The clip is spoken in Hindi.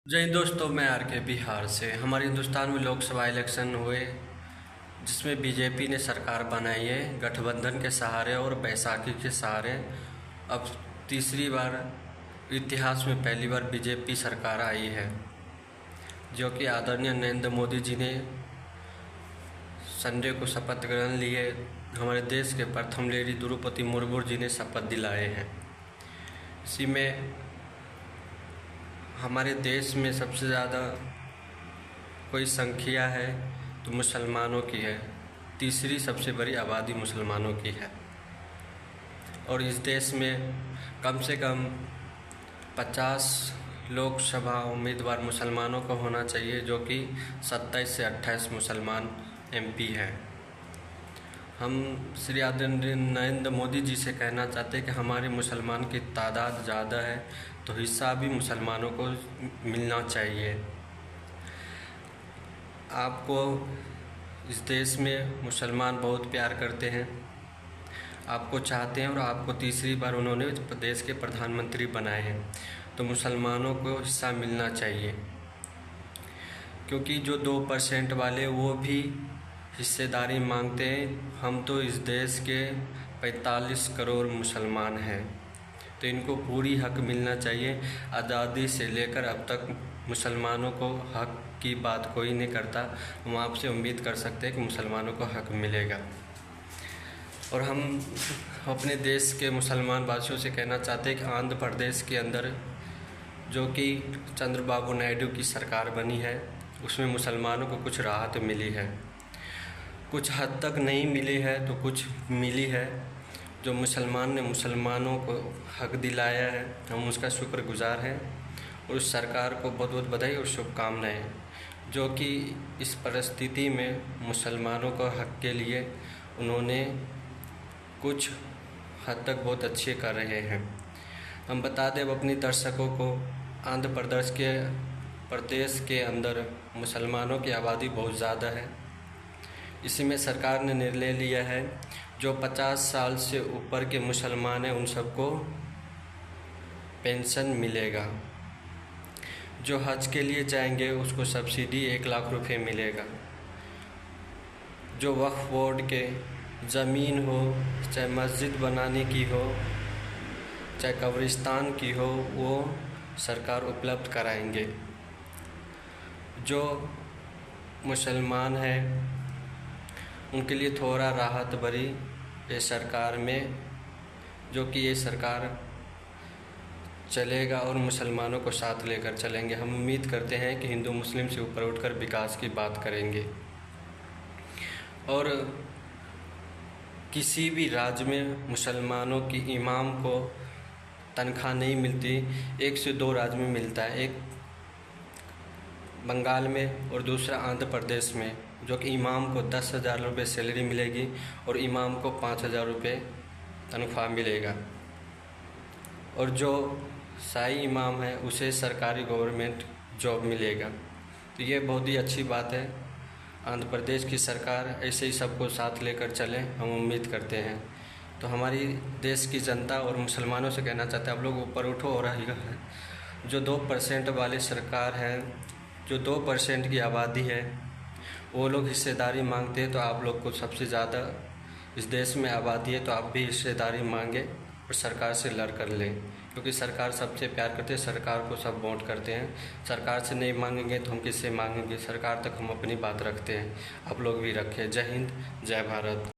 जय हिंद दोस्तों, मैं आर के बिहार से। हमारे हिंदुस्तान में लोकसभा इलेक्शन हुए जिसमें बीजेपी ने सरकार बनाई है गठबंधन के सहारे और बैसाखी के सहारे। अब तीसरी बार इतिहास में पहली बार बीजेपी सरकार आई है, जो कि आदरणीय नरेंद्र मोदी जी ने संडे को शपथ ग्रहण लिए। हमारे देश के प्रथम लेडी द्रौपदी मुर्मू जी ने शपथ दिलाए हैं। इसी में हमारे देश में सबसे ज़्यादा कोई संख्या है तो मुसलमानों की है। तीसरी सबसे बड़ी आबादी मुसलमानों की है और इस देश में कम से कम 50 लोकसभा उम्मीदवार मुसलमानों को होना चाहिए, जो कि 27 से 28 मुसलमान एमपी हैं। हम श्री आदरणीय नरेंद्र मोदी जी से कहना चाहते हैं कि हमारे मुसलमान की तादाद ज़्यादा है तो हिस्सा भी मुसलमानों को मिलना चाहिए। आपको इस देश में मुसलमान बहुत प्यार करते हैं, आपको चाहते हैं और आपको तीसरी बार उन्होंने देश के प्रधानमंत्री बनाए हैं, तो मुसलमानों को हिस्सा मिलना चाहिए। क्योंकि जो 2% वाले वो भी हिस्सेदारी मांगते हैं। हम तो इस देश के 45 करोड़ मुसलमान हैं, तो इनको पूरी हक मिलना चाहिए। आज़ादी से लेकर अब तक मुसलमानों को हक की बात कोई नहीं करता। हम आपसे उम्मीद कर सकते हैं कि मुसलमानों को हक मिलेगा। और हम अपने देश के मुसलमान वासियों से कहना चाहते हैं कि आंध्र प्रदेश के अंदर जो कि चंद्रबाबू नायडू की सरकार बनी है, उसमें मुसलमानों को कुछ राहत मिली है। कुछ हद तक नहीं मिली है तो कुछ मिली है। जो मुसलमान ने मुसलमानों को हक दिलाया है, हम उसका शुक्रगुजार हैं और उस सरकार को बहुत बहुत बधाई और शुभकामनाएं, जो कि इस परिस्थिति में मुसलमानों को हक के लिए उन्होंने कुछ हद तक बहुत अच्छे कर रहे हैं। हम बता दें अपनी दर्शकों को, आंध्र प्रदेश के अंदर मुसलमानों की आबादी बहुत ज़्यादा है। इसी में सरकार ने निर्णय लिया है जो 50 साल से ऊपर के मुसलमान हैं उन सबको पेंशन मिलेगा। जो हज के लिए जाएंगे उसको सब्सिडी 1 लाख रुपए मिलेगा। जो वक्फ बोर्ड के ज़मीन हो, चाहे मस्जिद बनाने की हो, चाहे कब्रिस्तान की हो, वो सरकार उपलब्ध कराएंगे। जो मुसलमान हैं उनके लिए थोड़ा राहत भरी ये सरकार में, जो कि ये सरकार चलेगा और मुसलमानों को साथ लेकर चलेंगे। हम उम्मीद करते हैं कि हिंदू मुस्लिम से ऊपर उठकर विकास की बात करेंगे। और किसी भी राज्य में मुसलमानों की इमाम को तनख्वाह नहीं मिलती। 1 से 2 राज्य में मिलता है, एक बंगाल में और दूसरा आंध्र प्रदेश में, जो कि इमाम को 10,000 रुपये सैलरी मिलेगी और इमाम को 5,000 रुपये तनख्वाह मिलेगा। और जो शाही इमाम है उसे सरकारी गवर्नमेंट जॉब मिलेगा। तो ये बहुत ही अच्छी बात है। आंध्र प्रदेश की सरकार ऐसे ही सबको साथ लेकर चले, हम उम्मीद करते हैं। तो हमारी देश की जनता और मुसलमानों से कहना चाहते हैं, आप लोग ऊपर उठो और जो 2% वाली सरकार है, जो 2% की आबादी है, वो लोग हिस्सेदारी मांगते हैं। तो आप लोग को सबसे ज़्यादा इस देश में आबादी है, तो आप भी हिस्सेदारी मांगे और सरकार से लड़ कर लें, क्योंकि सरकार सबसे प्यार करते हैं, सरकार को सब वोट करते हैं। सरकार से नहीं मांगेंगे तो हम किससे मांगेंगे। सरकार तक हम अपनी बात रखते हैं, आप लोग भी रखें। जय हिंद, जय भारत।